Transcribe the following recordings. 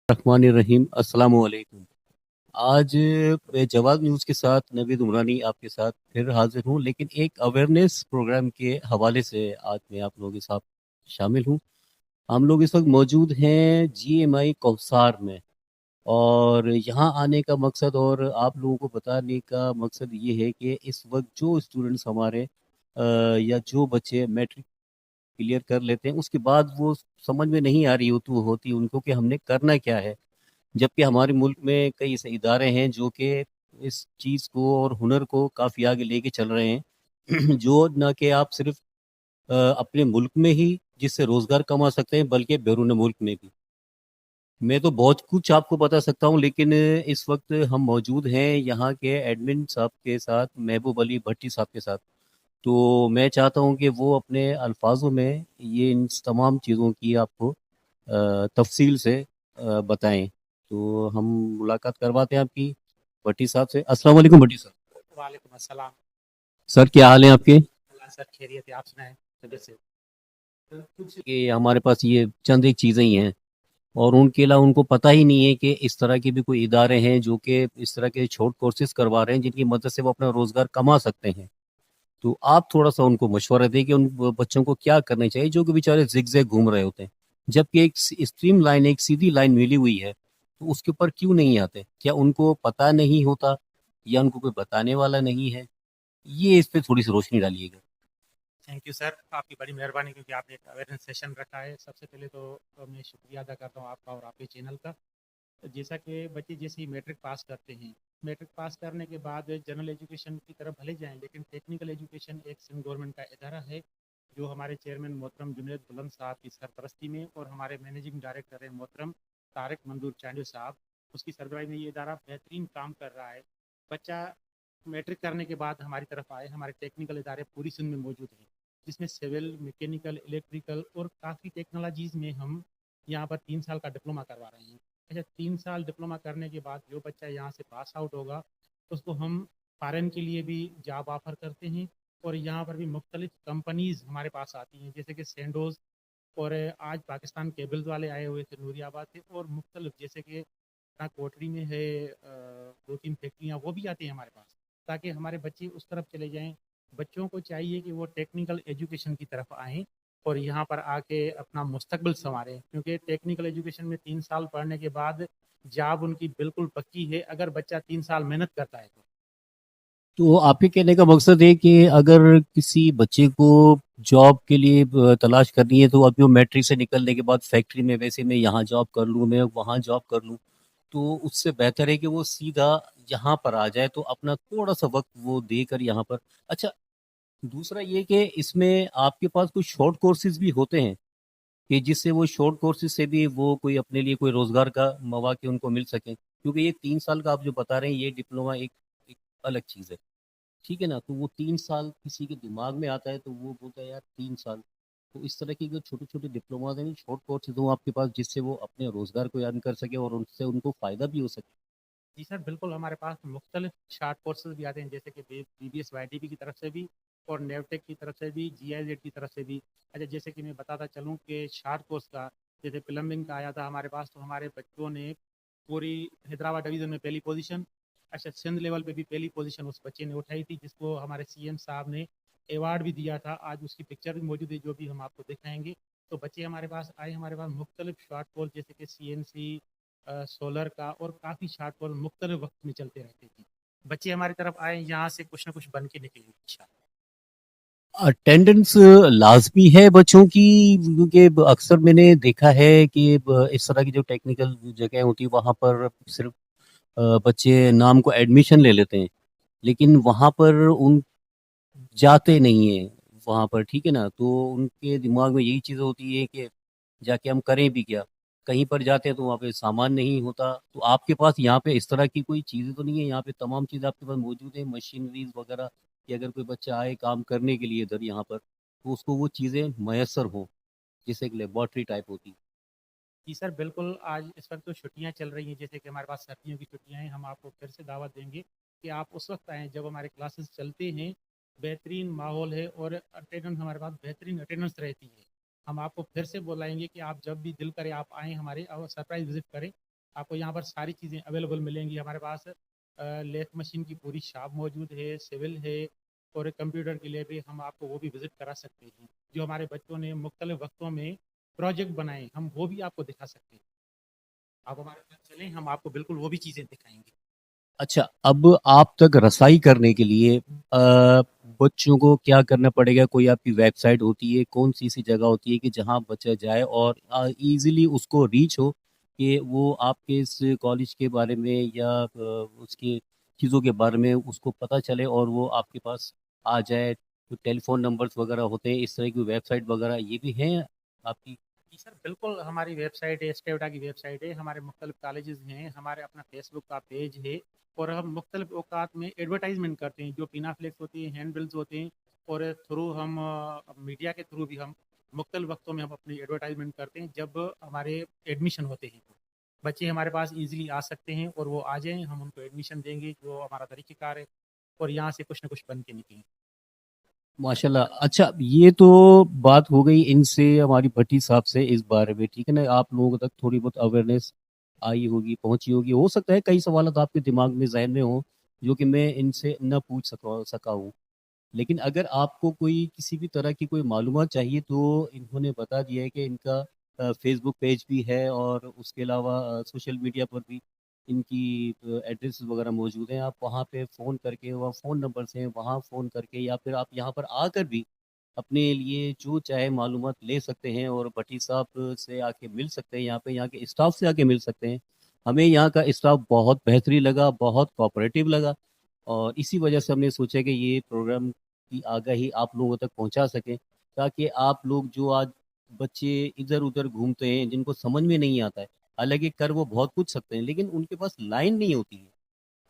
रहमानिर्रहीम अस्सलाम वालेकुम। आज मैं जवाब न्यूज़ के साथ नवीद उमरानी आपके साथ फिर हाजिर हूँ, लेकिन एक अवेयरनेस प्रोग्राम के हवाले से आज मैं आप लोगों के साथ शामिल हूँ। हम लोग इस वक्त मौजूद हैं जीएमआई कौसार में, और यहाँ आने का मकसद और आप लोगों को बताने का मकसद ये है कि इस वक्त जो स्टूडेंट्स हमारे या जो बच्चे मैट्रिक क्लियर कर लेते हैं, उसके बाद वो समझ में नहीं आ रही होती उनको कि हमने करना क्या है। जबकि हमारे मुल्क में कई ऐसे इदारे हैं जो कि इस चीज़ को और हुनर को काफ़ी आगे लेके चल रहे हैं जो ना कि आप सिर्फ अपने मुल्क में ही जिससे रोज़गार कमा सकते हैं, बल्कि बैरून मुल्क में भी। मैं तो बहुत कुछ आपको बता सकता हूँ, लेकिन इस वक्त हम मौजूद हैं यहाँ के एडमिन साहब के साथ, महबूब अली भट्टी साहब के साथ। तो मैं चाहता हूँ कि वो अपने अल्फाजों में ये इन तमाम चीज़ों की आपको तफसील से बताएं। तो हम मुलाकात करवाते हैं आपकी भट्टी साहब से। अस्सलाम वालेकुम भट्टी साहब। वालेकुम अस्सलाम। सर क्या हाल है आपके? अल्लाह सर खैरियत है, आप सुनाएं तबीयत से। कुछ कि हमारे पास ये चंद एक चीज़ें ही हैं, और उनके अलावा उनको पता ही नहीं है कि इस तरह के भी कोई इदारे हैं जो कि इस तरह के शॉर्ट कोर्सेज करवा रहे हैं जिनकी मदद से वो अपना रोज़गार कमा सकते हैं। तो आप थोड़ा सा उनको मशवरा दें कि उन बच्चों को क्या करना चाहिए जो कि बेचारे जिग घूम रहे होते हैं, जबकि एक स्ट्रीम लाइन, एक सीधी लाइन मिली हुई है, तो उसके ऊपर क्यों नहीं आते? क्या उनको पता नहीं होता, या उनको कोई बताने वाला नहीं है? ये इस पे थोड़ी सी रोशनी डालिएगा। थैंक यू सर, आपकी बड़ी मेहरबानी क्योंकि आपने एक अवेयरनेस सेशन रखा है। सबसे पहले तो मैं शुक्रिया अदा करता हूँ आपका और आपके चैनल का। जैसा कि बच्चे जैसे ही मैट्रिक पास करते हैं, मैट्रिक पास करने के बाद जनरल एजुकेशन की तरफ भले जाएं, लेकिन टेक्निकल एजुकेशन एक सिंध गवर्नमेंट का इदारा है जो हमारे चेयरमैन मोहतरम जुनैद बुलंद साहब की सरपरस्ती में और हमारे मैनेजिंग डायरेक्टर है मोहतरम तारिक मंजूर चांडियो साहब, उसकी सरबराही में ये इदारा बेहतरीन काम कर रहा है। बच्चा मैट्रिक करने के बाद हमारी तरफ आए, हमारे टेक्निकल इदारे पूरी सिंध में मौजूद हैं, जिसमें सिविल, मैकेनिकल, इलेक्ट्रिकल और काफ़ी टेक्नोलॉजीज़ में हम यहाँ पर 3 साल का डिप्लोमा करवा रहे हैं। अच्छा, 3 साल डिप्लोमा करने के बाद जो बच्चा यहाँ से पास आउट होगा, उसको हम फॉरेन के लिए भी जॉब ऑफर करते हैं। और यहाँ पर भी मुख्तलिफ कंपनीज़ हमारे पास आती हैं, जैसे कि सेंडोज, और आज पाकिस्तान केबल्स वाले आए हुए थे नूरियाबाद से, और मुख्तलिफ जैसे कि कोटरी में है 2-3 फैक्ट्रियाँ, वो भी आती हैं हमारे पास, ताकि हमारे बच्चे उस तरफ चले जाएँ। बच्चों को चाहिए कि वो टेक्निकल एजुकेशन की तरफ आएँ और यहाँ पर आके अपना मुस्तकबिल संवारें, क्योंकि टेक्निकल एजुकेशन में 3 साल पढ़ने के बाद जॉब उनकी बिल्कुल पक्की है, अगर बच्चा 3 साल मेहनत करता है तो। तो आपके कहने का मकसद है कि अगर किसी बच्चे को जॉब के लिए तलाश करनी है, तो अभी वो मैट्रिक से निकलने के बाद फैक्ट्री में, वैसे मैं यहाँ जॉब कर लूँ, मैं वहाँ जॉब कर लूँ, तो उससे बेहतर है कि वो सीधा यहाँ पर आ जाए, तो अपना थोड़ा सा वक्त वो देकर यहाँ पर। अच्छा, दूसरा ये कि इसमें आपके पास कुछ शॉर्ट कोर्सेज भी होते हैं कि जिससे वो शॉर्ट कोर्सेज से भी वो कोई अपने लिए कोई रोजगार का मौके उनको मिल सके, क्योंकि ये 3 साल का आप जो बता रहे हैं ये डिप्लोमा एक अलग चीज़ है। ठीक है ना? तो वो 3 साल किसी के दिमाग में आता है तो वो बोलता है यार 3 साल। तो इस तरह की जो छोटे छोटे डिप्लोमा हैं, शॉर्ट कोर्सेज हो आपके पास, जिससे वो अपने रोजगार को अर्न कर सके और उनसे उनको फायदा भी हो सके। जी सर, बिल्कुल हमारे पास मुख्तलिफ शार्ट कोर्सेज भी आते हैं, जैसे कि BBS YDB की तरफ से भी और नेवटेक की तरफ से भी, GIZ की तरफ से भी। अच्छा, जैसे कि मैं बताता चलूँ कि शार्ट कोर्स का जैसे प्लम्बिंग का आया था हमारे पास, तो हमारे बच्चों ने पूरी हैदराबाद डिवीज़न में पहली पोजीशन, अच्छा सिंध लेवल पे भी पहली पोजीशन उस बच्चे ने उठाई थी, जिसको हमारे CM साहब ने अवार्ड भी दिया था। आज उसकी पिक्चर भी मौजूद है, जो भी हम आपको दिखाएंगे। तो बच्चे हमारे पास आए, हमारे पास मुख्तलिफ शॉर्ट कोर्स जैसे कि CNC, सोलर का, और काफ़ी शार्ट कोर्स मुख्तलिफ वक्त में चलते रहते थे। बच्चे हमारी तरफ आए, यहाँ से कुछ ना कुछ बन के निकलेंगे इंशाल्लाह। अटेंडेंस लाजमी है बच्चों की, क्योंकि अक्सर मैंने देखा है कि इस तरह की जो टेक्निकल जगह होती है वहाँ पर सिर्फ बच्चे नाम को एडमिशन ले लेते हैं, लेकिन वहाँ पर उन जाते नहीं हैं वहाँ पर। ठीक है ना? तो उनके दिमाग में यही चीज़ होती है कि जाके हम करें भी क्या? कहीं पर जाते हैं तो वहाँ पे सामान नहीं होता। तो आपके पास यहाँ पे इस तरह की कोई चीज़ें तो नहीं है? यहाँ पे तमाम चीज़ आपके पास मौजूद है, मशीनरीज वगैरह, कि अगर कोई बच्चा आए काम करने के लिए इधर यहाँ पर, तो उसको वो चीज़ें मैसर हों, जैसे एक लेबॉर्ट्री टाइप होती है। जी सर, बिल्कुल। आज इस वक्त तो छुट्टियाँ चल रही हैं, जैसे कि हमारे पास सर्दियों की छुट्टियाँ हैं, हम आपको फिर से दावत देंगे कि आप उस वक्त आएँ जब हमारे क्लासेस चलते हैं। बेहतरीन माहौल है और अटेंडेंस हमारे पास बेहतरीन अटेंडेंस रहती है। हम आपको फिर से बुलाएंगे कि आप जब भी दिल करे आप आएँ हमारे, और सरप्राइज विजिट करें। आपको यहाँ पर सारी चीज़ें अवेलेबल मिलेंगी। हमारे पास लेथ मशीन की पूरी शॉप मौजूद है, सिविल है, और कंप्यूटर के लिए भी हम आपको वो भी विजिट करा सकते हैं। जो हमारे बच्चों ने मुख्तलिफ वक्तों में प्रोजेक्ट बनाए, हम वो भी आपको दिखा सकते हैं। आप हमारे साथ चलें, हम आपको बिल्कुल वो भी चीज़ें दिखाएंगे। अच्छा, अब आप तक रसाई करने के लिए बच्चों को क्या करना पड़ेगा? कोई आपकी वेबसाइट होती है? कौन-सी ऐसी जगह होती है कि जहाँ बच्चा जाए और ईज़िली उसको रीच हो कि वो आपके इस कॉलेज के बारे में या उसकी चीज़ों के बारे में उसको पता चले और वो आपके पास आ जाए? तो टेलीफ़ोन नंबर्स वगैरह होते हैं, इस तरह की वेबसाइट वगैरह ये भी हैं आपकी? जी सर, बिल्कुल हमारी वेबसाइट है, स्टेविटा की वेबसाइट है, हमारे मुख्तलिफ कॉलेजेस हैं, हमारे अपना फेसबुक का पेज है, और हम मुख्तलिफ औकात में एडवर्टाइजमेंट करते हैं। जो पीना फ्लेक्स होती है, हैंड बिल्स होते हैं, और थ्रू हम मीडिया के थ्रू भी हम मुख्तलिफ वक्तों में हम अपनी एडवर्टाइजमेंट करते हैं। जब हमारे एडमिशन होते हैं, तो बच्चे हमारे पास ईजिली आ सकते हैं, और वो आ जाएँ, हम उनको एडमिशन देंगे, जो हमारा तरीक़ेकार है, और यहाँ से कुछ ना कुछ बन के निकलें। माशाल्लाह। अच्छा, ये तो बात हो गई इनसे हमारी भट्टी साहब से इस बारे में, ठीक है ना? आप लोगों तक थोड़ी बहुत अवेयरनेस आई होगी, पहुंची होगी। हो सकता है कई सवाल तो आपके दिमाग में जहन में हो जो कि मैं इनसे न पूछ सका हूँ, लेकिन अगर आपको कोई किसी भी तरह की कोई मालूमात चाहिए तो इन्होंने बता दिया है कि इनका फेसबुक पेज भी है और उसके अलावा सोशल मीडिया पर भी इनकी एड्रेस वगैरह मौजूद हैं। आप वहाँ पे फ़ोन करके, वहाँ फ़ोन नंबर से वहाँ फ़ोन करके या फिर आप यहाँ पर आकर भी अपने लिए जो चाहे मालूमात ले सकते हैं और भट्टी साहब से आके मिल सकते हैं, यहाँ पे यहाँ के स्टाफ से आके मिल सकते हैं। हमें यहाँ का स्टाफ बहुत बेहतरीन लगा, बहुत कोऑपरेटिव लगा, और इसी वजह से हमने सोचा कि ये प्रोग्राम की आगाही आप लोगों तक पहुंचा सकें, ताकि आप लोग जो आज बच्चे इधर उधर घूमते हैं जिनको समझ में नहीं आता है, हालांकि कर वो बहुत कुछ सकते हैं लेकिन उनके पास लाइन नहीं होती है।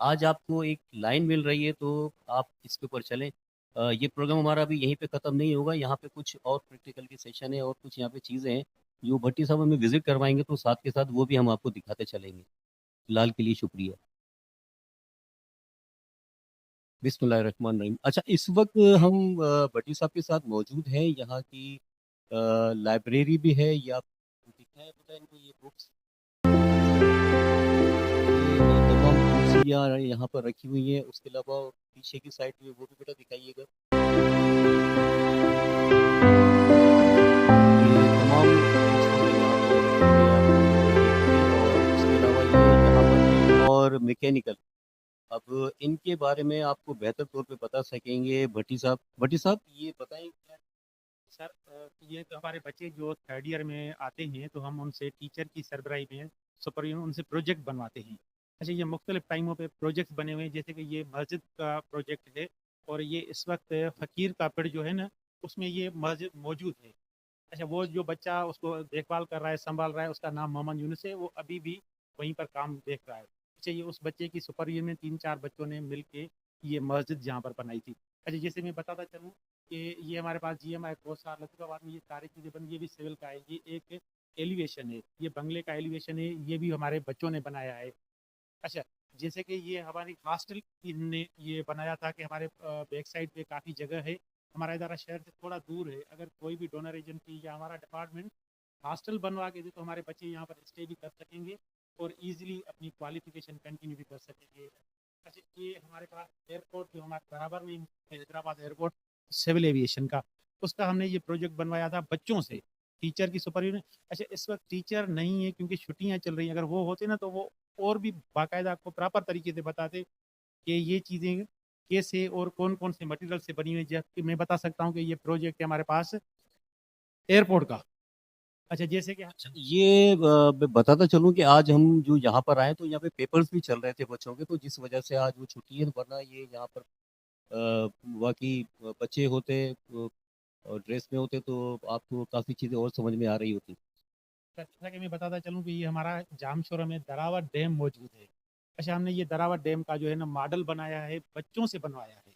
आज आपको एक लाइन मिल रही है तो आप इसके ऊपर चलें। ये प्रोग्राम हमारा अभी यहीं पे ख़त्म नहीं होगा, यहाँ पे कुछ और प्रैक्टिकल के सेशन है और कुछ यहाँ पे चीज़ें हैं जो भट्टी साहब हमें विजिट करवाएंगे, तो साथ के साथ वो भी हम आपको दिखाते चलेंगे। फिलहाल के लिए शुक्रिया। बिस्मिल्लाहिर्रहमानिर्रहीम। अच्छा, इस वक्त हम भट्टी साहब के साथ मौजूद हैं। यहाँ की लाइब्रेरी भी है, या दिखता है पता है इनको ये बुक्स, ये तमाम कुर्सियाँ यहाँ पर रखी हुई हैं। उसके अलावा पीछे की साइड में वो भी बेटा दिखाइएगा। ये तमाम बुक्स जो है यहाँ पे ये रखी हुई है, आप देखेंगे। और उसके अलावा ये यहाँ पर और मैकेनिकल, अब इनके बारे में आपको बेहतर तौर पे बता सकेंगे भट्टी साहब। भट्टी साहब ये बताएं क्या? सर, ये तो हमारे बच्चे जो थर्ड ईयर में आते हैं, तो हम उनसे टीचर की सरबराही में सुपरविजन उनसे प्रोजेक्ट बनवाते हैं। अच्छा, ये मुख्तलिफ टाइमों पे प्रोजेक्ट्स बने हुए हैं, जैसे कि ये मस्जिद का प्रोजेक्ट है, और ये इस वक्त फ़कीर का पेड़ जो है ना, उसमें ये मस्जिद मौजूद है। अच्छा, वो जो बच्चा उसको देखभाल कर रहा है, संभाल रहा है, उसका नाम मोहम्मद यूनुस है, वो अभी भी वहीं पर काम देख रहा है। अच्छा, ये उस बच्चे की सुपरविजन में 3-4 बच्चों ने मिल के ये मस्जिद यहाँ पर बनाई थी। अच्छा, जैसे मैं बताता चलूँ कि ये हमारे पास GMI कोसार लतीफ़ाबाद में ये सारी चीज़ें बनी, ये भी सिविल का है, ये एक एलिवेशन है, ये बंगले का एलिवेशन है, ये भी हमारे बच्चों ने बनाया है। अच्छा, जैसे कि ये हमारी हॉस्टल ने ये बनाया था कि हमारे बैक साइड पे काफ़ी जगह है, हमारा इदारा शहर से थोड़ा दूर है, अगर कोई भी डोनर एजेंसी या हमारा डिपार्टमेंट हॉस्टल बनवा के दे तो हमारे बच्चे यहाँ पर स्टे भी कर सकेंगे, और इजीली अपनी क्वालिफिकेशन कंटिन्यू भी कर सकेंगे। अच्छा, ये हमारे पास एयरपोर्ट जो हमारे बराबर में ही है, हैदराबाद एयरपोर्ट सिविल एविएशन का, उसका हमने ये प्रोजेक्ट बनवाया था बच्चों से, टीचर की सुपरविजन। अच्छा, इस वक्त टीचर नहीं है क्योंकि छुट्टियां चल रही हैं, अगर वो होते ना तो वो और भी बाकायदा आपको प्रॉपर तरीके से बताते कि ये चीज़ें कैसे और कौन कौन से मटेरियल से बनी हुई है। जबकि मैं बता सकता हूँ कि ये प्रोजेक्ट है हमारे पास एयरपोर्ट का। अच्छा, जैसे कि अच्छा, ये मैं बताता चलूं कि आज हम जो यहाँ पर आए तो यहाँ पे पेपर्स भी चल रहे थे बच्चों के, तो जिस वजह से आज वो छुट्टी है, वरना ये यहाँ पर बाकी बच्चे होते और ड्रेस में होते तो आपको काफ़ी चीज़ें और समझ में आ रही होती। जैसा कि मैं बताता चलूँ कि ये हमारा जामशोरा में दरावा डैम मौजूद है। अच्छा, हमने ये दरावा डैम का जो है ना मॉडल बनाया है, बच्चों से बनवाया है,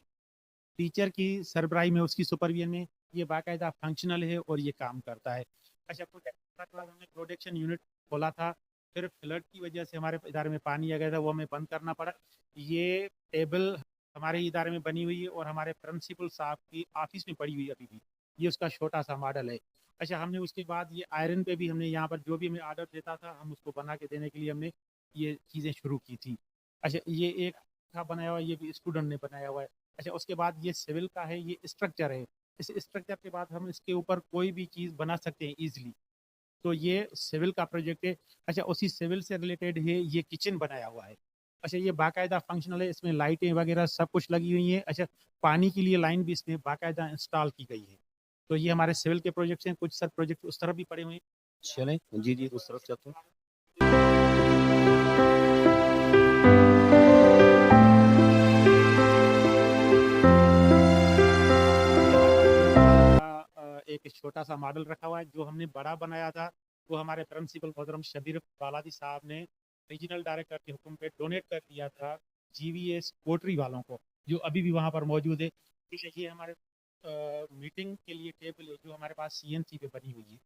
टीचर की सरबराही में, उसकी सुपरविजन में, ये बाकायदा फंक्शनल है और ये काम करता है। अच्छा, कुछ एक्स्ट्रा क्लास हमने प्रोडक्शन यूनिट खोला था, फिर फ्लड की वजह से हमारे इदारे में पानी आ गया था, वो हमें बंद करना पड़ा। ये टेबल हमारे इदारे में बनी हुई है और हमारे प्रिंसिपल साहब की ऑफिस में पड़ी हुई है अभी भी, ये उसका छोटा सा मॉडल है। अच्छा, हमने उसके बाद ये आयरन पे भी हमने यहाँ पर जो भी हमें ऑर्डर देता था, हम उसको बना के देने के लिए हमने ये चीज़ें शुरू की थी। अच्छा, ये एक था बनाया हुआ, ये भी स्टूडेंट ने बनाया हुआ है। अच्छा, उसके बाद ये सिविल का है, ये स्ट्रक्चर है। इस स्ट्रक्चर के बाद हम इसके ऊपर कोई भी चीज़ बना सकते हैं ईजिली। तो ये सिविल का प्रोजेक्ट है। अच्छा, उसी सिविल से रिलेटेड है ये किचन बनाया हुआ है। अच्छा, ये बाकायदा फंक्शनल है, इसमें लाइटें वगैरह सब कुछ लगी हुई हैं। अच्छा, पानी के लिए लाइन भी इसमें बाकायदा इंस्टॉल की गई है। तो ये हमारे सिविल के प्रोजेक्ट्स हैं। कुछ सर प्रोजेक्ट उस तरफ भी पड़े हुए हैं। चलें, जी, जी, उस तरफ चलते हैं। एक छोटा सा मॉडल रखा हुआ है। जो हमने बड़ा बनाया था वो हमारे प्रिंसिपल मोहतरम शबीर बालादी साहब ने रीजनल डायरेक्टर के हुक्म पे डोनेट कर दिया था जीवीएस कोटरी वालों को, जो अभी भी वहाँ पर मौजूद है। ठीक है, ये हमारे मीटिंग के लिए टेबल है जो हमारे पास सीएनसी पे बनी हुई है।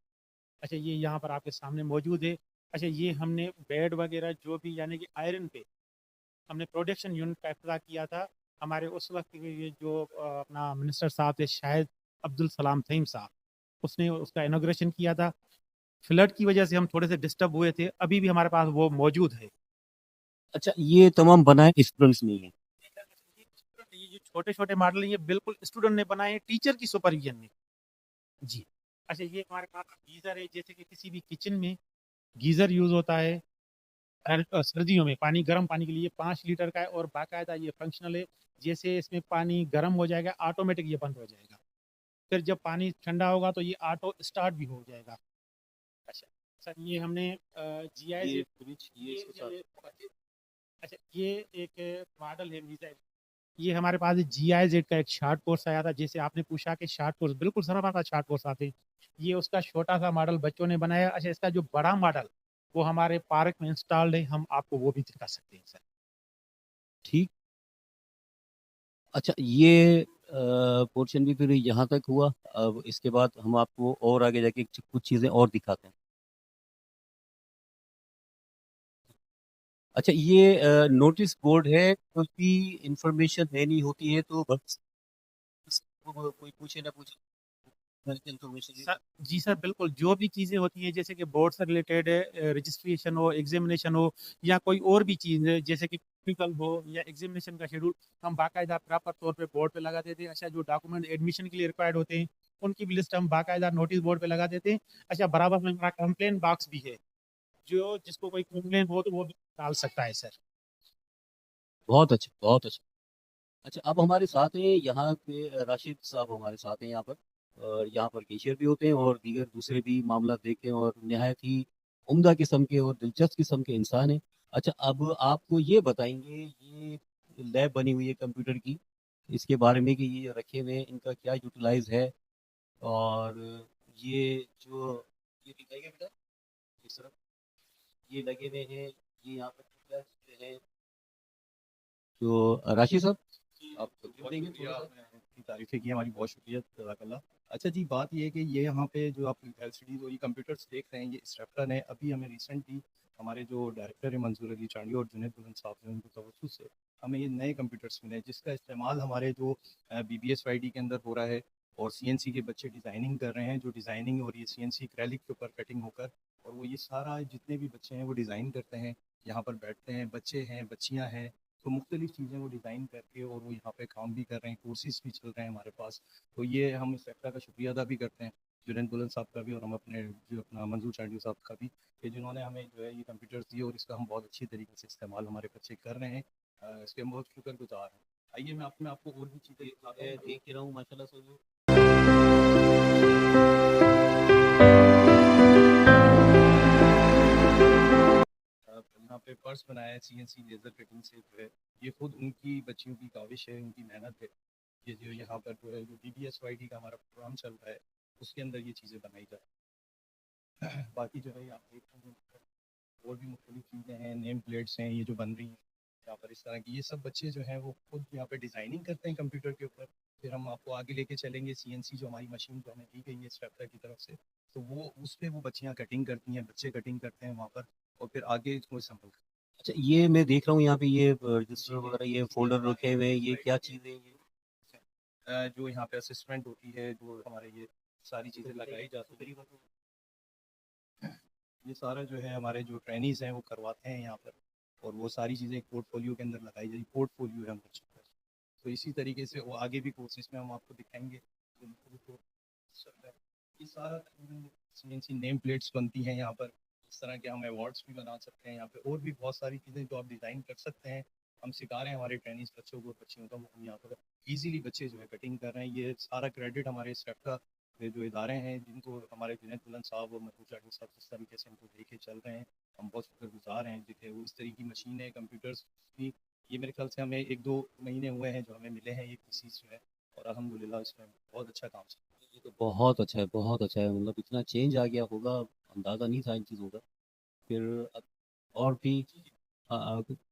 अच्छा, ये यहाँ पर आपके सामने मौजूद है। अच्छा, ये हमने बेड वगैरह जो भी यानी कि आयरन पे हमने प्रोडक्शन यूनिट का इफ्तिताह किया था। हमारे उस वक्त के ये जो अपना मिनिस्टर साहब थे शायद अब्दुल सलाम फहीम साहब, उसने उसका इनॉग्रेशन किया था। फ्लड की वजह से हम थोड़े से डिस्टर्ब हुए थे, अभी भी हमारे पास वो मौजूद है। अच्छा, ये तमाम बनाए स्टूडेंट्स नहीं है? ये जो छोटे छोटे मॉडल ये बिल्कुल स्टूडेंट ने बनाए हैं टीचर की सुपरविजन में। जी। अच्छा, ये हमारे पास गीजर है। जैसे कि किसी भी किचन में गीजर यूज होता है सर्दियों में पानी, गर्म पानी के लिए 5 लीटर का है और बाकायदा ये फंक्शनल है। जैसे इसमें पानी गर्म हो जाएगा ऑटोमेटिक ये बंद हो जाएगा। फिर जब पानी ठंडा होगा तो ये ऑटो स्टार्ट भी हो जाएगा। अच्छा सर, ये हमने जीआई ये फ्रिज ये इसके साथ। अच्छा, ये एक मॉडल है मिसाइल। ये हमारे पास जीआईजेड का एक शार्ट कोर्स आया था। जैसे आपने पूछा कि शार्ट कोर्स, बिल्कुल सर हमारे पास शार्ट कोर्स आते हैं। ये उसका छोटा सा मॉडल बच्चों ने बनाया। अच्छा, इसका जो बड़ा मॉडल वो हमारे पार्क में इंस्टॉल्ड है, हम आपको वो भी दिखा सकते हैं सर। ठीक। अच्छा, ये पोर्शन भी फिर यहाँ तक हुआ। अब इसके बाद हम आपको और आगे जाके कुछ चीज़ें और दिखाते हैं। अच्छा, ये नोटिस बोर्ड है, कुछ भी इंफॉर्मेशन देनी होती है तो बस कोई पूछे ना पूछे इंफॉर्मेशन। सर जी सर, बिल्कुल जो भी चीज़ें होती हैं जैसे कि बोर्ड से रिलेटेड रजिस्ट्रेशन हो, एग्जामिनेशन हो, या कोई और भी चीज़ है जैसे कि टेक्निकल हो या एग्जामिनेशन का शेड्यूल, हम बाकायदा प्रॉपर तौर पे बोर्ड पे लगा देते हैं। अच्छा, जो डॉक्यूमेंट एडमिशन के लिए रिक्वायर्ड होते हैं उनकी भी लिस्ट हम बाकायदा नोटिस बोर्ड पे लगा देते हैं। अच्छा, बराबर में हमारा कंप्लेन बॉक्स भी है, जो जिसको कोई कंप्लेन हो तो वो भी डाल सकता है सर। बहुत अच्छा, बहुत अच्छा। अच्छा, अब हमारे साथ हैं यहाँ पे राशिद साहब हमारे साथ हैं यहाँ पर। और यहाँ पर कैशियर भी होते हैं और दीगर दूसरे भी मामला देखते हैं और नहायत ही उम्दा किस्म के और दिलचस्प किस्म के इंसान हैं। अच्छा, अब आपको ये बताएंगे, ये लैब बनी हुई है कंप्यूटर की, इसके बारे में कि ये रखे हुए हैं, इनका क्या यूटिलाइज है। और ये जो ये दिखाइए बेटा, इस तरफ ये लगे हुए हैं, ये यहाँ पर क्या चीज़ें हैं। तो राशिद साहब, आप तकरीर बहुत देंगे शुक्रिया, थोड़ा सा। आपने इतनी तारीफ़ें की, हमारी बहुत शुक्रिया, जज़ाकल्लाह। अच्छा जी, बात ये है कि ये यहाँ पे जो आप एलसीडीज़ और ये कंप्यूटर्स देख रहे हैं, ये स्ट्रैप्टन है। अभी हमें रिसेंटली हमारे जो डायरेक्टर है मंजूर अली चांडी और जुनैद बुलंद साहब ने उनको तवज्जुह से हमें ये नए कंप्यूटर्स मिले हैं, जिसका इस्तेमाल हमारे जो बीबीएसवाईडी के अंदर हो रहा है। और सीएनसी के बच्चे डिज़ाइनिंग कर रहे हैं, जो डिज़ाइनिंग और ये सीएनसी एक्रेलिक के ऊपर कटिंग होकर, और वो ये सारा जितने भी बच्चे हैं वो डिज़ाइन करते हैं, यहाँ पर बैठते हैं, बच्चे हैं, बच्चियाँ हैं। तो मुख्तलिफ चीज़ें वो डिज़ाइन करके और वो यहाँ पे काम भी कर रहे हैं, कोर्सेज भी चल रहे हैं हमारे पास। तो ये हम इस सेक्टर का शुक्रिया अदा भी करते हैं, जुनैद बुलंद साहब का भी और हम अपने जो अपना मंजूर चांडी साहब का भी, कि जिन्होंने हमें जो है ये कंप्यूटर्स दिए और इसका हम बहुत अच्छी तरीके से इस्तेमाल हमारे बच्चे कर रहे हैं। इसके हम बहुत शुक्रगुजार हैं। आइए मैं आपको और भी चीज़ें दिखाता मैं हूँ। देख ही रहा हूँ माशाल्लाह से। यहाँ पे पर्स बनाया है सीएनसी लेज़र कटिंग से, जो है ये खुद उनकी बच्चियों की काविश है, उनकी मेहनत है। ये जो यहाँ पर जो है जो BBSYD का हमारा प्रोग्राम चल रहा है उसके अंदर ये चीज़ें बनाई जाए। बाकी जो है आप देख रहे हैं और भी मुख्तलिफ चीज़ें हैं, नेम प्लेट्स हैं ये जो बन रही हैं यहाँ पर, इस तरह की। ये सब बच्चे जो हैं वो खुद यहाँ पे डिज़ाइनिंग करते हैं कंप्यूटर के ऊपर। फिर हम आपको आगे लेके चलेंगे, सीएनसी जो हमारी मशीन जो हमें दी गई है स्ट्रैप्टर की तरफ से, तो वो उस पर वो बच्चियाँ कटिंग करती हैं, बच्चे कटिंग करते हैं वहाँ पर, और फिर आगे इसको संभल। अच्छा, ये मैं देख रहा हूँ यहाँ पे ये रजिस्टर वगैरह ये फोल्डर रखे हुए हैं, ये क्या चीज़ है ये? जो यहाँ पे असिस्टमेंट होती है, जो हमारे ये सारी चीज़ें लगाई जाती हैं, ये सारा जो है हमारे जो ट्रेनिज हैं वो करवाते हैं यहाँ पर। और वो सारी चीज़ें एक पोर्टफोलियो के अंदर लगाई जाएगी। पोर्टफोलियो है हम बच्चों का। तो इसी तरीके से वो आगे भी कोर्सेज में हम आपको दिखाएंगे। ये सारा CNC नेम प्लेट्स बनती हैं यहाँ पर। इस तरह के हम अवार्ड्स भी बना सकते हैं यहाँ पे, और भी बहुत सारी चीज़ें जो आप डिज़ाइन कर सकते हैं हम सिखा रहे हैं हमारे ट्रेनिंग्स बच्चों को, बच्चियों का। वो हम यहाँ पर ईजिली बच्चे जो है कटिंग कर रहे हैं। ये सारा क्रेडिट हमारे स्टेप का जो इदारे हैं, जिनको हमारे जुनैद बुलंद साहब और महबूब चाटी साहब जिस तरीके से इनको लेके चल रहे हैं, हम बहुत शुक्रगुजार हैं। देखिए वो इस तरीके की मशीनें, कंप्यूटर्स भी, ये मेरे ख्याल से हमें 1-2 महीने हुए हैं जो हमें मिले हैं ये पीसीस जो है, और अल्हम्दुलिल्लाह इसमें बहुत अच्छा काम चल रहा है। ये तो बहुत अच्छा है, बहुत अच्छा है। मतलब इतना चेंज आ गया होगा, अंदाज़ा नहीं था इन चीज़ों का। फिर अब और भी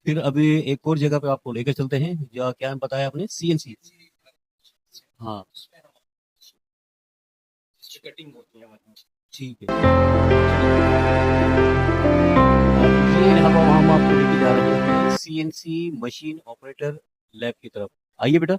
फिर अभी एक और जगह पे आपको लेकर चलते हैं, या क्या बताया आपने, CNC? हाँ, कटिंग होती है हमारी। ठीक है। ये हम आपको लेके जा रहे हैं CNC मशीन ऑपरेटर लैब की तरफ। आइए बेटा।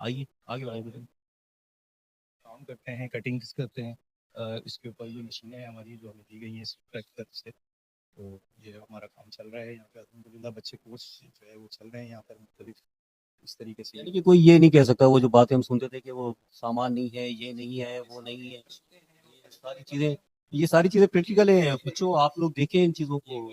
आइए आगे बढ़ाइए बेटा। काम करते हैं, कटिंग्स करते हैं। इसके ऊपर ये मशीनें हैं हमारी जो हमें दी गई हैं इस तरह से। तो ये हमारा काम चल रहा है यहाँ पे अल्हम्दुलिल्लाह। बच्चे कोर्स जो है वो चल रहे हैं यहाँ पर मुख्तलिफ इस तरीके से। यानी कि कोई ये नहीं कह सकता, वो जो बातें हम सुनते थे कि वो सामान नहीं है, ये नहीं है, वो नहीं है, ये सारी चीज़ें प्रैक्टिकल हैं बच्चों। आप लोग देखें इन चीज़ों को।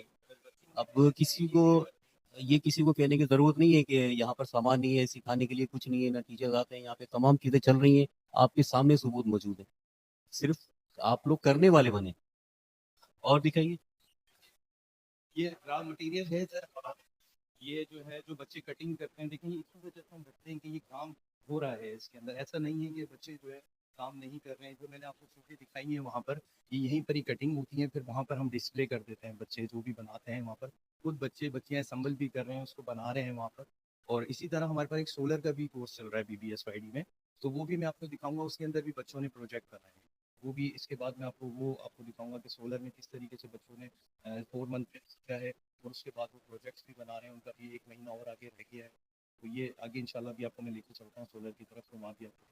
अब किसी को कहने की ज़रूरत नहीं है कि यहाँ पर सामान नहीं है, सिखाने के लिए कुछ नहीं है, ना टीचर्स आते हैं यहाँ पे। तमाम चीज़ें चल रही हैं, आपके सामने सबूत मौजूद है, सिर्फ आप लोग करने वाले बने। और दिखाइए। ये रॉ मटेरियल है सर। ये जो है जो बच्चे कटिंग करते हैं, देखिए इसी वजह से हम रखते हैं कि ये काम हो रहा है इसके अंदर। ऐसा नहीं है कि बच्चे जो है काम नहीं कर रहे हैं। जो मैंने आपको चीज़ें दिखाई हैं वहाँ पर, ये यहीं पर ही कटिंग होती है, फिर वहाँ पर हम डिस्प्ले कर देते हैं। बच्चे जो भी बनाते हैं वहाँ पर, खुद बच्चे बच्चियाँ असम्बल भी कर रहे हैं, उसको बना रहे हैं वहाँ पर। और इसी तरह हमारे पास एक सोलर का भी कोर्स चल रहा है BBSYD में, तो वो भी मैं आपको दिखाऊंगा। उसके अंदर भी बच्चों ने प्रोजेक्ट बनाए हैं। वो भी इसके बाद मैं आपको दिखाऊंगा कि सोलर में किस तरीके से बच्चों ने 4 मंथ सीखा है, और उसके बाद वो प्रोजेक्ट्स भी बना रहे हैं। उनका भी 1 महीना और आगे रह गया है। तो ये आगे इंशाल्लाह भी आपको मैं लेके चलता हूँ सोलर की तरफ, तो वहाँ भी आपको।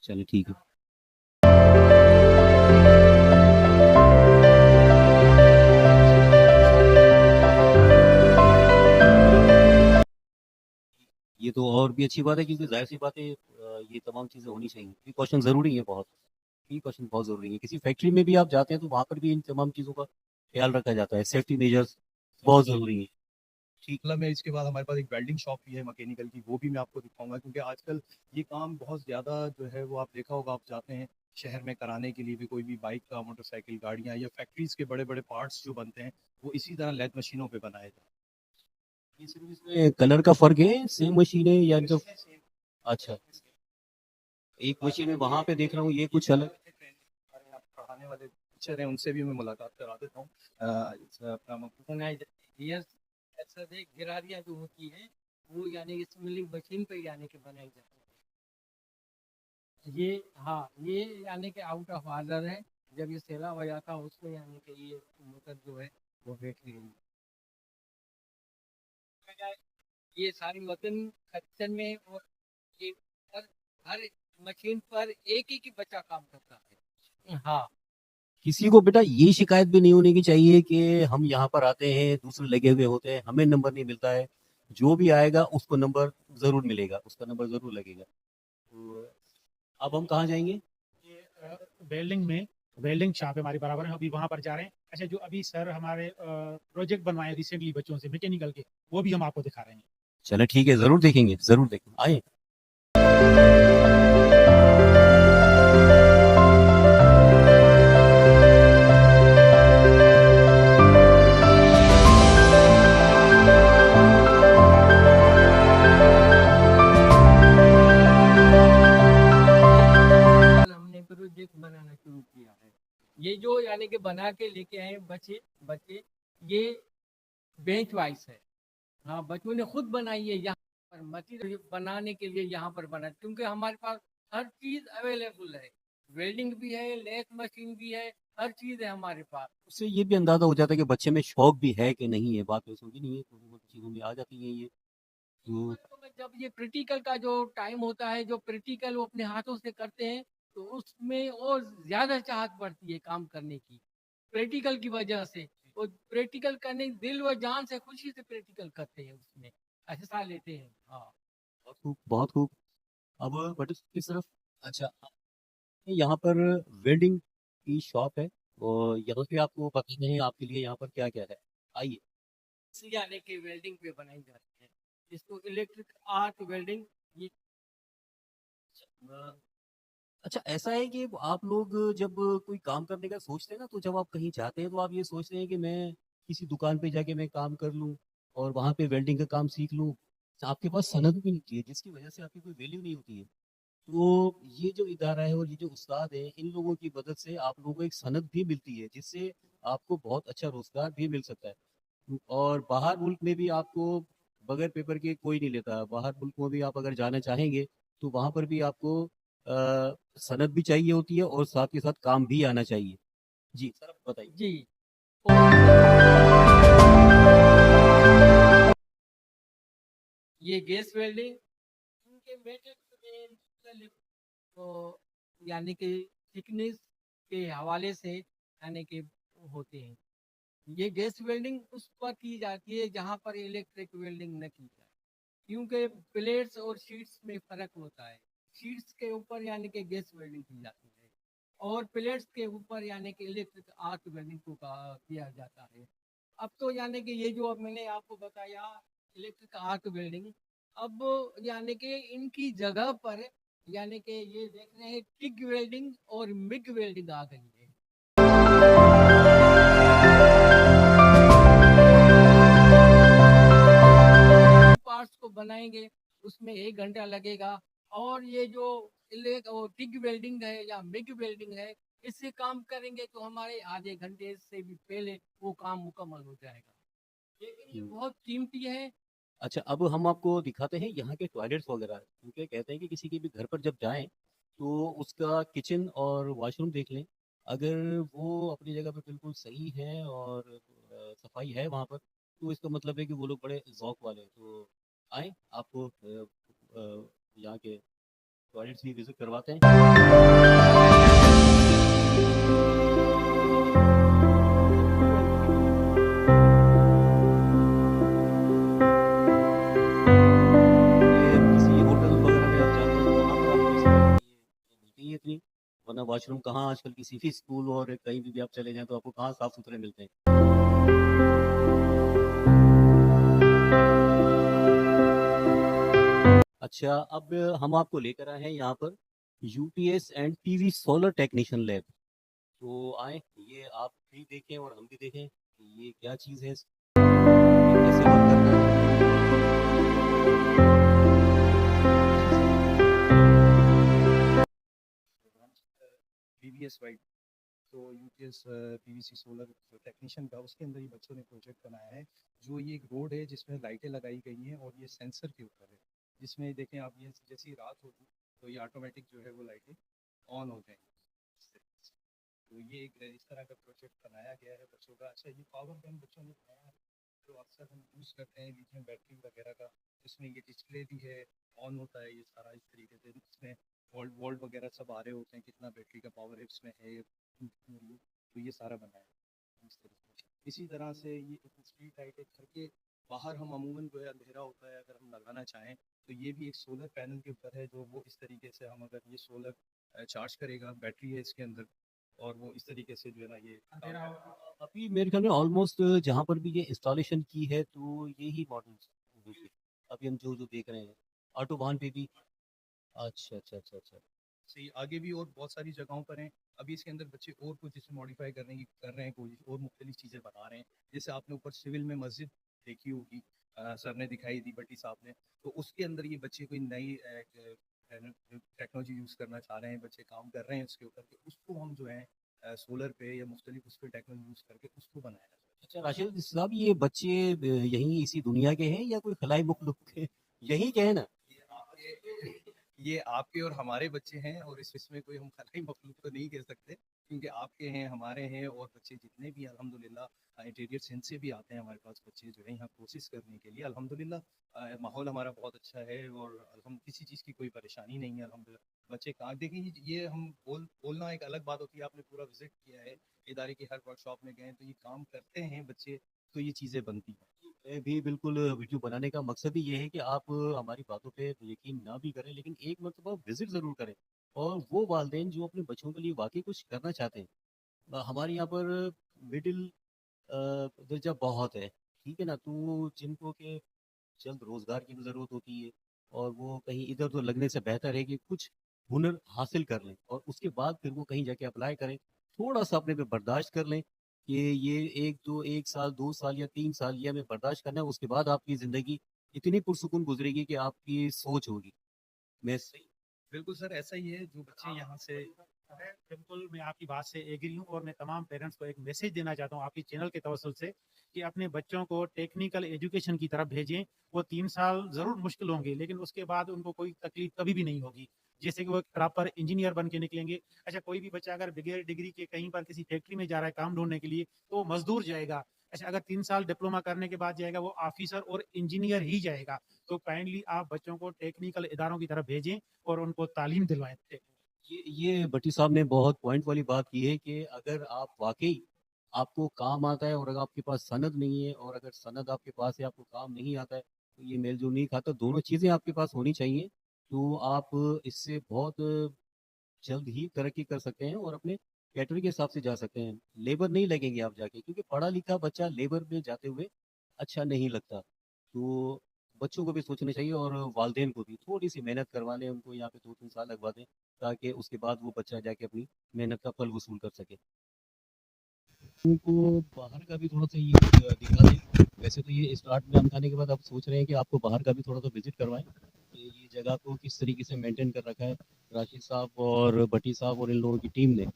चलिए ठीक है। ये तो और भी अच्छी बात है, क्योंकि जाहिर सी बात है ये तमाम चीज़ें होनी चाहिए। प्रिकॉशन ज़रूरी है बहुत, प्रिकॉशन बहुत ज़रूरी है। किसी फैक्ट्री में भी आप जाते हैं तो वहाँ पर भी इन तमाम चीज़ों का ख्याल रखा जाता है। सेफ्टी मेजर्स बहुत ज़रूरी है। ठीक। मतलब मैं इसके बाद हमारे पास एक वेल्डिंग शॉप भी है मैकेनिकल की, वो भी मैं आपको दिखाऊंगा। क्योंकि आजकल ये काम बहुत ज़्यादा जो है वो आप देखा होगा, आप जाते हैं शहर में कराने के लिए भी, कोई भी बाइक का, मोटरसाइकिल, गाड़ियाँ, या फैक्ट्रीज के बड़े बड़े पार्ट्स जो बनते हैं वो इसी तरह लैथ मशीनों पे बनाए जाते ये सिर्फ इसमें कलर का फ़र्क है, सेम मशीन है या जो? हैं। अच्छा, एक मशीन में वहाँ पे देख रहा हूँ ये कुछ अलग। हमारे यहाँ पढ़ाने वाले टीचर हैं, उनसे भी मैं मुलाकात करा देता हूँ। अपना बनाई जाती है। ऐसा देख गिरारियाँ जो होती हैं वो यानी इस मिलिंग मशीन पे यानी कि बनाई जाती है। ये हाँ, ये यानी कि आउट ऑफ ऑर्डर है। जब ये सेला हो जाता है उसमें यानी कि ये मोटर जो है वो बेच ली गई। ये सारी मशीन कच्चन में, और ये हर मशीन पर एक ही बच्चा काम करता है। हाँ, किसी को बेटा ये शिकायत भी नहीं होनी की चाहिए कि हम यहाँ पर आते हैं, दूसरे लगे हुए होते हैं, हमें नंबर नहीं मिलता है। जो भी आएगा उसको नंबर ज़रूर मिलेगा, उसका नंबर ज़रूर लगेगा। तो अब हम कहाँ जाएंगे? ये वेल्डिंग में वेल्डिंग शॉप हमारी बराबर है, अभी वहाँ पर जा रहे हैं। अच्छा, जो अभी सर हमारे प्रोजेक्ट बनवाए रिसेंटली बच्चों से मैकेनिकल के, वो भी हम आपको दिखा रहे हैं। चलो ठीक है, ज़रूर देखेंगे, ज़रूर देखेंगे, आए। हमने प्रोजेक्ट बनाना शुरू किया है। ये जो यानी कि बना के लेके आए बच्चे बच्चे ये बेंच वाइस है। हाँ, बच्चों ने खुद बनाई है। यहाँ पर मटेरियल बनाने के लिए यहाँ पर बना, क्योंकि हमारे पास हर चीज अवेलेबल है। वेल्डिंग भी है, लेथ मशीन भी है, हर चीज़ है हमारे पास। उससे ये भी अंदाजा हो जाता है कि बच्चे में शौक भी है कि नहीं है, बात वैसे होती नहीं है, थोड़ी बहुत चीज़ों में आ जाती है ये। तो बच्चों में जब ये प्रैक्टिकल का जो टाइम होता है, जो प्रैक्टिकल वो अपने हाथों से करते हैं, तो उसमें और ज़्यादा चाहत बढ़ती है काम करने की, प्रैक्टिकल की वजह से। वो प्रैक्टिकल करने दिल व जान से खुशी से प्रैक्टिकल करते हैं, उसमें हिस्सा लेते हैं। हाँ। बहुत खूब, बहुत खूब। अब बट की तरफ, अच्छा, यहाँ पर वेल्डिंग की शॉप है और यहाँ पे आपको बताते हैं आपके लिए यहाँ पर क्या-क्या है। आइए। यानी कि वेल्डिंग पे बनाई जाती है, इसको इलेक्ट्रिक आर्क वेल्डिंग। ये अ, अच्छा, ऐसा है कि आप लोग जब कोई काम करने का सोचते हैं ना, तो जब आप कहीं जाते हैं तो आप ये सोचते हैं कि मैं किसी दुकान पे जाके मैं काम कर लूँ और वहाँ पे वेल्डिंग का काम सीख लूँ। आपके पास सनद भी नहीं होती है, जिसकी वजह से आपकी कोई वैल्यू नहीं होती है। तो ये जो इदारा है और ये जो उस्ताद हैं, इन लोगों की मदद से आप लोगों को एक सनद भी मिलती है, जिससे आपको बहुत अच्छा रोज़गार भी मिल सकता है। और बाहर मुल्क में भी आपको बगैर पेपर के कोई नहीं लेता। बाहर मुल्क में भी आप अगर जाना चाहेंगे, तो वहाँ पर भी आपको सनद भी चाहिए होती है और साथ के साथ काम भी आना चाहिए। जी, सर आप बताइए। जी। और ये गैस वेल्डिंग, इनके मेथड्स में मुख्तलिफ, तो यानी कि थिकनेस के हवाले से यानी कि होते हैं। ये गैस वेल्डिंग उस पर की जाती है जहाँ पर इलेक्ट्रिक वेल्डिंग न की जाए, क्योंकि प्लेट्स और शीट्स में फर्क होता है। शीट्स के ऊपर यानी कि गैस वेल्डिंग की जाती है और प्लेट्स के ऊपर यानी कि इलेक्ट्रिक आर्क वेल्डिंग को किया जाता है। अब तो यानी कि ये जो अब मैंने आपको बताया इलेक्ट्रिक आर्क वेल्डिंग, अब यानी कि इनकी जगह पर यानी कि ये देख रहे हैं टिग वेल्डिंग और मिग वेल्डिंग आ गई है। पार्ट्स को बनाएंगे, उसमें 1 घंटा लगेगा। और ये जो टिग वेल्डिंग है या मिग वेल्डिंग है, इससे काम करेंगे तो हमारे आधे घंटे से भी पहले वो काम मुकम्मल हो जाएगा, लेकिन ये हुँ। बहुत कीमती है। अच्छा, अब हम आपको दिखाते हैं यहाँ के टॉयलेट्स वगैरह, क्योंकि कहते हैं कि किसी के भी घर पर जब जाएँ, तो उसका किचन और वॉशरूम देख लें। अगर वो अपनी जगह पे बिल्कुल सही है और सफाई है वहाँ पर, तो इसका मतलब है कि वो लोग बड़े ज़ौक वाले हैं। तो आएँ, आपको यहाँ के टॉयलेट्स भी विज़िट करवाते हैं। ये किसी होटल वगैरह में आप जाते हैं तो वहाँ पर आपको इस तरह की ये मिलती ही इतनी, वरना वॉशरूम कहाँ आजकल किसी भी स्कूल और कहीं भी आप चले जाएँ तो आपको कहाँ साफ-सुथरे मिलते हैं। अच्छा, अब हम आपको लेकर आए हैं यहाँ पर UPS and PV solar technician lab. तो आएँ, ये आप भी देखें और हम भी देखें कि ये क्या चीज़ है, ये कैसे वर्क करता है। पीवीएस वाइड, तो यूपीएस पीवीसी सोलर जो टेक्नीशियन का, उसके अंदर ये बच्चों ने प्रोजेक्ट बनाया है। जो ये एक रोड है जिसमें लाइटें लगाई गई हैं और ये सेंसर के ऊपर है, जिसमें देखें आप, ये जैसी रात होगी तो ये ऑटोमेटिक जो है वो लाइटें ऑन हो जाएंगी इस तरीके से। तो ये एक इस तरह का प्रोजेक्ट बनाया गया है बच्चों का। अच्छा, ये पावर बैंक बच्चों ने बनाया है जो अक्सर हम यूज़ करते हैं बीच में बैटरी वगैरह का। इसमें ये डिस्प्ले भी है, ऑन होता है ये सारा इस तरीके से। इसमें वोल्ट वोल्ट वगैरह सब आ रहे होते हैं, कितना बैटरी का पावर इसमें है, तो ये सारा बनाया है इस तरीके से। इसी तरह से ये एक स्ट्रीट लाइट है, घर के बाहर हम अमूमन जो है अंधेरा होता है, अगर हम लगाना चाहें तो ये भी एक सोलर पैनल के ऊपर है, जो वो इस तरीके से हम अगर ये सोलर चार्ज करेगा, बैटरी है इसके अंदर, और वो इस तरीके से जो है ना ये अंधेरा हो। अभी मेरे ख्याल में ऑलमोस्ट जहाँ पर भी ये इंस्टॉलेशन की है तो ये ही मॉडल्स अभी हम जो जो देख रहे हैं ऑटो वाहन पे भी। अच्छा अच्छा अच्छा अच्छा। सही, आगे भी और बहुत सारी जगहों पर हैं। अभी इसके अंदर बच्चे और कुछ इसे मॉडिफाई करने की कर रहे हैं कोशिश, और मुख्तलिफ चीज़ें बना रहे हैं। जैसे आपने ऊपर सिविल में मस्जिद देखी होगी, सर ने दिखाई दी, भट्टी साहब ने, तो उसके अंदर ये बच्चे कोई नई टेक्नोलॉजी यूज़ करना चाह रहे हैं, बच्चे काम कर रहे हैं उसके ऊपर, कि उसको हम जो है सोलर पे या मुख्तलिफ उस पर टेक्नोलॉजी यूज़ करके उसको बनाया जाए। अच्छा राशिद साहब, ये बच्चे यहीं इसी दुनिया के हैं या कोई खलाई मुखलूक के यहीं के हैं ना? ये आपके ये आपके और हमारे बच्चे हैं, और इसमें कोई हम खलाई मखलूक तो नहीं कह सकते। क्योंकि आपके हैं, हमारे हैं, और बच्चे जितने भी अल्हम्दुलिल्लाह इंटीरियर सिंध से भी आते हैं हमारे पास बच्चे जो है यहाँ कोर्सेज करने के लिए। अल्हम्दुलिल्लाह माहौल हमारा बहुत अच्छा है, और हम किसी चीज़ की कोई परेशानी नहीं है अल्हम्दुलिल्लाह। बच्चे कहाँ देखिए, ये हम बोलना एक अलग बात होती है, आपने पूरा विजिट किया है इदारे की हर वर्कशॉप में गए, तो ये काम करते हैं बच्चे, तो ये चीज़ें बनती हैं। मैं भी बिल्कुल वीडियो बनाने का मकसद ही ये है कि आप हमारी बातों पे यकीन ना भी करें, लेकिन एक मरतबा विज़िट ज़रूर करें। और वो वालिदैन जो अपने बच्चों के लिए वाक़ई कुछ करना चाहते हैं। हमारे यहाँ पर मिडिल दर्जा बहुत है, ठीक है ना? तो जिनको कि जल्द रोज़गार की भी ज़रूरत होती है, और वो कहीं इधर-उधर लगने से बेहतर है कि कुछ हुनर हासिल कर लें और उसके बाद फिर वो कहीं जाके अप्लाई करें। थोड़ा-सा अपने पे बर्दाश्त कर लें कि ये 1 साल, 2 साल या 3 साल ये हमें बर्दाश्त करना है, उसके बाद आपकी ज़िंदगी इतनी पुरसुकून गुज़रेगी कि आपकी सोच होगी। मैं सही बिल्कुल सर, ऐसा ही है, जो बच्चे यहाँ से बिल्कुल, मैं आपकी बात से एग्री हूँ और मैं तमाम पेरेंट्स को एक मैसेज देना चाहता हूँ आपकी चैनल के तवज्जुल से कि अपने बच्चों को टेक्निकल एजुकेशन की तरफ भेजें। वो 3 साल ज़रूर मुश्किल होंगे, लेकिन उसके बाद उनको कोई तकलीफ कभी भी नहीं होगी। जैसे कि वो एक प्रॉपर इंजीनियर बन के निकलेंगे। अच्छा, कोई भी बच्चा अगर बगैर डिग्री के कहीं पर किसी फैक्ट्री में जा रहा है काम ढूँढने के लिए, तो वो मज़दूर जाएगा। अच्छा, अगर 3 साल डिप्लोमा करने के बाद जाएगा, वो ऑफ़िसर और इंजीनियर ही जाएगा। तो काइंडली आप बच्चों को टेक्निकल इदारों की तरफ भेजें और उनको तालीम दिलवाएँ। ये भट्टी साहब ने बहुत पॉइंट वाली बात की है कि अगर आप वाक़ई आपको काम आता है और अगर आपके पास सनद नहीं है, और अगर सनद आपके पास है, आपको काम नहीं आता है, तो ये मेल-जोल नहीं खाता। दोनों चीज़ें आपके पास होनी चाहिए, तो आप इससे बहुत जल्द ही तरक्की कर सकते हैं और अपने कैटेगरी के हिसाब से जा सकते हैं। लेबर नहीं लगेंगे आप जाके, क्योंकि पढ़ा-लिखा बच्चा लेबर में जाते हुए अच्छा नहीं लगता। तो बच्चों को भी सोचना चाहिए और वालिदैन को भी थोड़ी-सी मेहनत करवा लें, उनको यहाँ पे 2-3 साल लगवा दें, ताकि उसके बाद वो बच्चा जाके अपनी मेहनत का फल वसूल कर सके। उनको बाहर का भी थोड़ा-सा ये दिखा दें। वैसे तो ये स्टार्ट में हम खाने के बाद अब सोच रहे हैं कि आपको बाहर का भी थोड़ा-सा विज़िट करवाएँ, कि ये जगह को किस तरीके से मेंटेन कर रखा है राशिद साहब और भट्टी साहब और इन लोगों की टीम ने।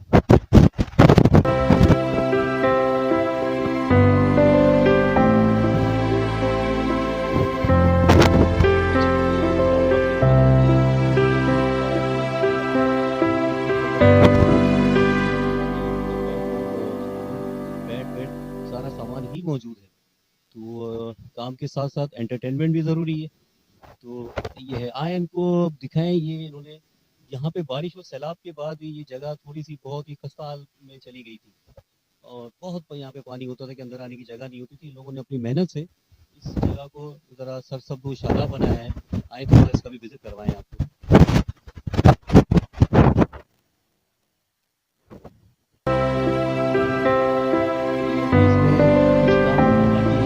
बेड वेड सारा सामान ही मौजूद है। तो काम के साथ-साथ एंटरटेनमेंट भी ज़रूरी है। तो ये है, आए इनको दिखाएँ, ये इन्होंने यहाँ पे बारिश और सैलाब के बाद भी ये जगह थोड़ी-सी बहुत ही खस्ता हाल में चली गई थी, और बहुत यहाँ पे पानी होता था कि अंदर आने की जगह नहीं होती थी। लोगों ने अपनी मेहनत से इस जगह को ज़रा सरसब्ज़ व शादाब बनाया है। आए तो इसका भी विज़िट करवाएँ आपको। अभी इसमें कुछ काम होना बाकी है,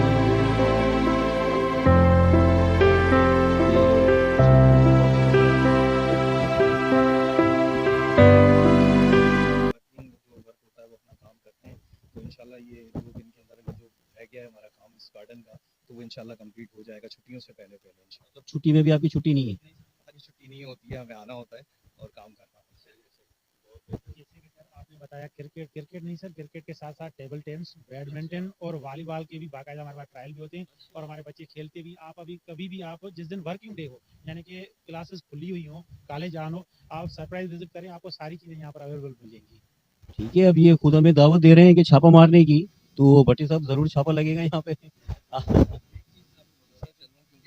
वर्किंग जो वर्क होता है वो अपना काम करते हैं, तो इंशाल्लाह ये 2 दिन के अंदर जो रह गया है हमारा काम इस गार्डन का, तो वो इंशाल्लाह कंप्लीट हो जाएगा छुट्टियों से पहले इंशाल्लाह। मतलब छुट्टी में भी आपकी छुट्टी नहीं है? हमारी छुट्टी नहीं होती है, हमें आना होता है और काम करना होता है। जैसे कि सर आपने बताया क्रिकेट क्रिकेट नहीं सर, क्रिकेट के साथ साथ टेबल टेनिस, बैडमिंटन और वॉलीबॉल के भी बाकायदा हमारे पास ट्रायल भी होते हैं और हमारे बच्चे खेलते भी। आप अभी कभी भी आप जिस दिन वर्किंग डे हो, यानी कि क्लासेस खुली हुई हो, कॉलेज आन हो, आप सरप्राइज विजिट करें, आपको सारी चीज़ें यहाँ पर अवेलेबल मिलेंगी। ठीक है, अब ये खुद हमें दावत दे रहे हैं कि छापा मारने की, तो भट्टी साहब ज़रूर छापा लगेगा यहाँ पे। क्योंकि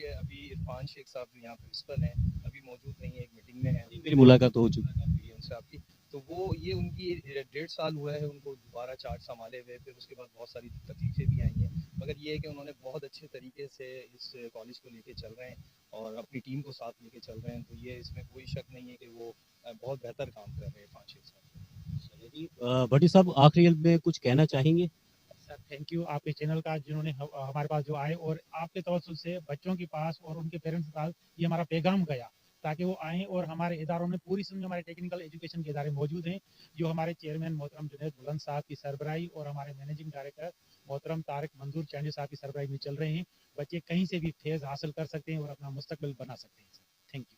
अभी इरफान शेख साहब जो यहाँ प्रिंसिपल हैं अभी मौजूद नहीं है, एक मीटिंग में है, मेरी मुलाकात हो चुकी है। हुई है उनसे आपकी। तो वो ये उनकी 1.5 साल हुआ है उनको दोबारा चार्ज संभाले हुए, फिर उसके बाद बहुत सारी तकलीफें भी आई हैं, मगर ये है कि उन्होंने बहुत अच्छे तरीके से इस कॉलेज को लेके चल रहे हैं और अपनी टीम को साथ लेके चल रहे हैं, तो ये इसमें कोई शक नहीं है कि वो बहुत बेहतर काम कर रहे हैं 5-6 साल। भट्टी साहब आखिरी में कुछ कहना चाहेंगे? सर थैंक यू आपके चैनल का, जिन्होंने हमारे पास जो आए और आपके तवज्जुल से बच्चों के पास और उनके पेरेंट्स के पास ये हमारा पैगाम गया, ताकि वो आएँ और हमारे इदारों में पूरी समझो हमारे टेक्निकल एजुकेशन के इदारे मौजूद हैं, जो हमारे चेयरमैन मोहतरम जुनैद बुलंद साहब की सरबराही और हमारे मैनेजिंग डायरेक्टर मोहतरम तारिक मंजूर चांडी साहब की सरबराही में चल रहे हैं। बच्चे कहीं से भी फैज़ हासिल कर सकते हैं और अपना मुस्तकबिल बना सकते हैं। Sir thank you.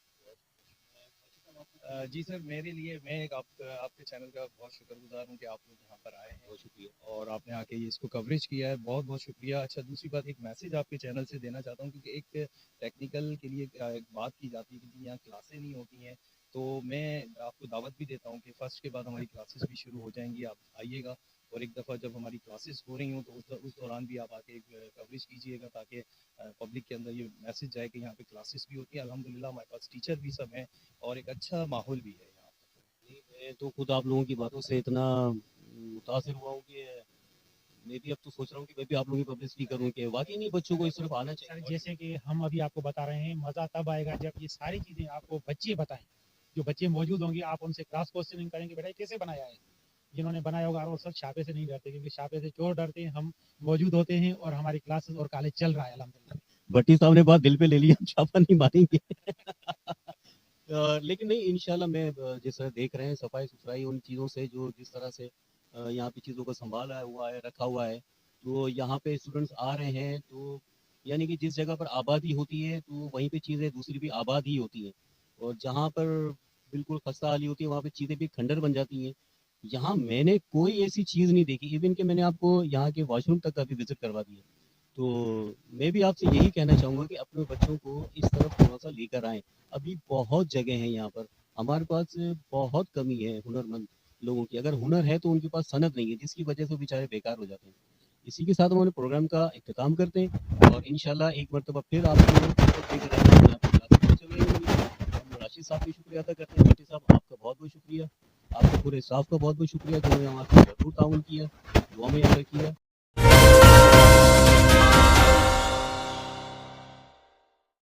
जी सर, मेरे लिए मैं एक आपके चैनल का बहुत शुक्रगुजार हूँ कि आप लोग यहाँ पर आए हैं, बहुत शुक्रिया, और आपने आके ये इसको कवरेज किया है, बहुत बहुत शुक्रिया। अच्छा, दूसरी बात, एक मैसेज आपके चैनल से देना चाहता हूँ, क्योंकि एक टेक्निकल के लिए एक बात की जाती है कि यहाँ क्लासें नहीं होती हैं, तो मैं आपको दावत भी देता हूँ कि फर्स्ट के बाद हमारी क्लासेस भी शुरू हो जाएंगी, आप आइएगा और एक दफ़ा जब हमारी क्लासेस हो रही हों तो उस दौरान भी आप आके एक कवरेज कीजिएगा ताकि पब्लिक के अंदर ये मैसेज जाए कि यहाँ पे क्लासेस भी होती है। अल्हम्दुलिल्लाह हमारे पास टीचर भी सब हैं और एक अच्छा माहौल भी है यहाँ पर। मैं तो खुद आप लोगों की बातों से इतना मुतासिर हुआ हूँ कि मैं भी अब तो सोच रहा हूँ कि मैं भी आप लोगों की पब्लिसिटी करूँ कि वाकई नहीं बच्चों को इस तरफ आना सर चाहिए। जैसे कि हम अभी आपको बता रहे हैं, मज़ा तब आएगा जब ये सारी चीज़ें आपको बच्चे बताएं। जो बच्चे मौजूद होंगे आप उनसे क्रॉस क्वेश्चनिंग करेंगे, बेटा ये कैसे बनाया है। जिन्होंने बनाया होगा और सर छापे से नहीं डरते, क्योंकि छापे से चोर डरते हैं। हम मौजूद होते हैं और हमारी क्लासेस और कॉलेज चल रहा है अल्हम्दुलिल्लाह। भट्टी साहब ने बात दिल पे ले लिया, छापा नहीं मारेंगे। लेकिन नहीं इंशाल्लाह मैं जिस तरह देख रहे हैं सफाई सुथराई उन चीज़ों से जो जिस तरह से यहाँ पे चीज़ों को संभाला हुआ है रखा हुआ है, तो यहाँ पे स्टूडेंट्स आ रहे हैं तो यानी कि जिस जगह पर आबादी होती है तो वहीं पे चीज़ें दूसरी भी आबाद ही होती हैं, और जहाँ पर बिल्कुल खस्ता हाली होती है वहाँ पे चीज़ें भी खंडर बन जाती हैं। यहाँ मैंने कोई ऐसी चीज़ नहीं देखी, इवन कि मैंने आपको यहाँ के वॉशरूम तक अभी विजिट करवा दिया। तो मैं भी आपसे यही कहना चाहूँगा कि अपने बच्चों को इस तरफ थोड़ा-सा लेकर आएँ। अभी बहुत जगह है यहाँ पर, हमारे पास बहुत कमी है हुनरमंद लोगों की। अगर हुनर है तो उनके पास सनद नहीं है, जिसकी वजह से वो बेचारे बेकार हो जाते हैं। इसी के साथ हम अपने प्रोग्राम का इख्तिताम करते हैं और इंशाल्लाह एक मर्तबा फिर आपको देख रहे हैं यहाँ पे क्लासेस भी चल रही होंगी। हम राशिद साहब भी शुक्रिया अदा करते हैं। भट्टी साहब आपका बहुत-बहुत शुक्रिया। आपके पूरे स्टाफ का बहुत-बहुत शुक्रिया जिन्होंने हमारे साथ भरपूर ताउन किया, दुआ में याद रखिए।